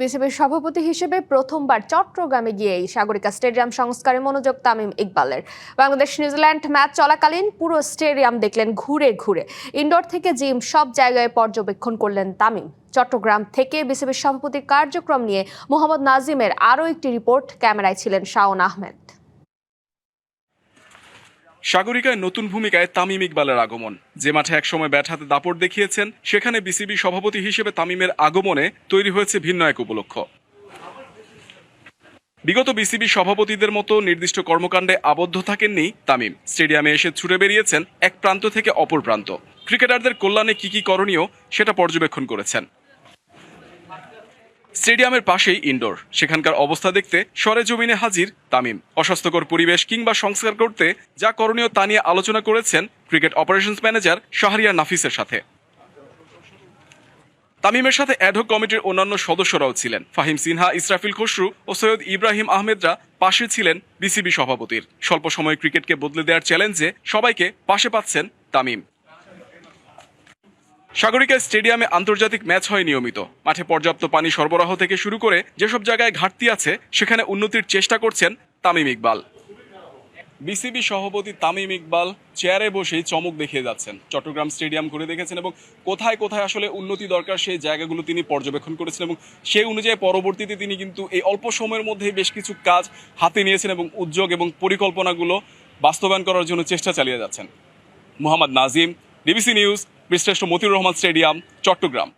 বিসিবির সভাপতি হিসেবে প্রথমবার চট্টগ্রামে গিয়ে সাগরিকা স্টেডিয়াম সংস্কারে মনোযোগ তামিম ইকবালের। বাংলাদেশ নিউজিল্যান্ড ম্যাচ চলাকালীন পুরো স্টেডিয়াম দেখলেন ঘুরে ঘুরে। ইনডোর থেকে জিম সব জায়গায় পর্যবেক্ষণ করলেন তামিম। চট্টগ্রাম থেকে বিসিবির সভাপতির কার্যক্রম নিয়ে মোহাম্মদ নাজিমের আরও একটি রিপোর্ট। ক্যামেরায় ছিলেন শাওন আহমেদ। সাগরিকায় নতুন ভূমিকায় তামিম ইকবালের আগমন। যে মাঠে একসময় ব্যাট হাতে দাপট দেখিয়েছেন, সেখানে বিসিবি সভাপতি হিসেবে তামিমের আগমনে তৈরি হয়েছে ভিন্ন এক উপলক্ষ। বিগত বিসিবি সভাপতিদের মতো নির্দিষ্ট কর্মকাণ্ডে আবদ্ধ থাকেননি তামিম। স্টেডিয়ামে এসে ছুটে বেরিয়েছেন এক প্রান্ত থেকে অপর প্রান্ত। ক্রিকেটারদের কল্যাণে কি করণীয় সেটা পর্যবেক্ষণ করেছেন। স্টেডিয়ামের পাশেই ইনডোর, সেখানকার অবস্থা দেখতে সরেজমিনে হাজির তামিম। অস্বাস্থ্যকর পরিবেশ কিংবা সংস্কার করতে যা করণীয় তা নিয়ে আলোচনা করেছেন ক্রিকেট অপারেশনস ম্যানেজার শাহরিয়ার নাফিসের সাথে। তামিমের সাথে অ্যাডহক কমিটির অন্যান্য সদস্যরাও ছিলেন। ফাহিম সিনহা, ইসরাফিল খসরু ও সৈয়দ ইব্রাহিম আহমেদরা পাশে ছিলেন বিসিবি সভাপতির। স্বল্প সময়ে ক্রিকেটকে বদলে দেওয়ার চ্যালেঞ্জে সবাইকে পাশে পাচ্ছেন তামিম। সাগরিকা স্টেডিয়ামে আন্তর্জাতিক ম্যাচ হয় নিয়মিত। মাঠে পর্যাপ্ত পানি সরবরাহ থেকে শুরু করে যেসব জায়গায় ঘাটতি আছে সেখানে উন্নতির চেষ্টা করছেন তামিম ইকবাল। বিসিবি সভাপতি তামিম ইকবাল চেয়ারে বসেই চমক দেখিয়ে যাচ্ছেন। চট্টগ্রাম স্টেডিয়াম ঘুরে দেখেছেন এবং কোথায় কোথায় আসলে উন্নতি দরকার সেই জায়গাগুলো তিনি পর্যবেক্ষণ করেছেন এবং সেই অনুযায়ী পরবর্তীতে তিনি কিন্তু এই অল্প সময়ের মধ্যেই বেশ কিছু কাজ হাতে নিয়েছেন এবং উদ্যোগ এবং পরিকল্পনাগুলো বাস্তবায়ন করার জন্য চেষ্টা চালিয়ে যাচ্ছেন। মোহাম্মদ নাজিম, ডিবিসি নিউজ, বীরশ্রেষ্ঠ মতিউর রহমান স্টেডিয়াম, চট্টগ্রাম।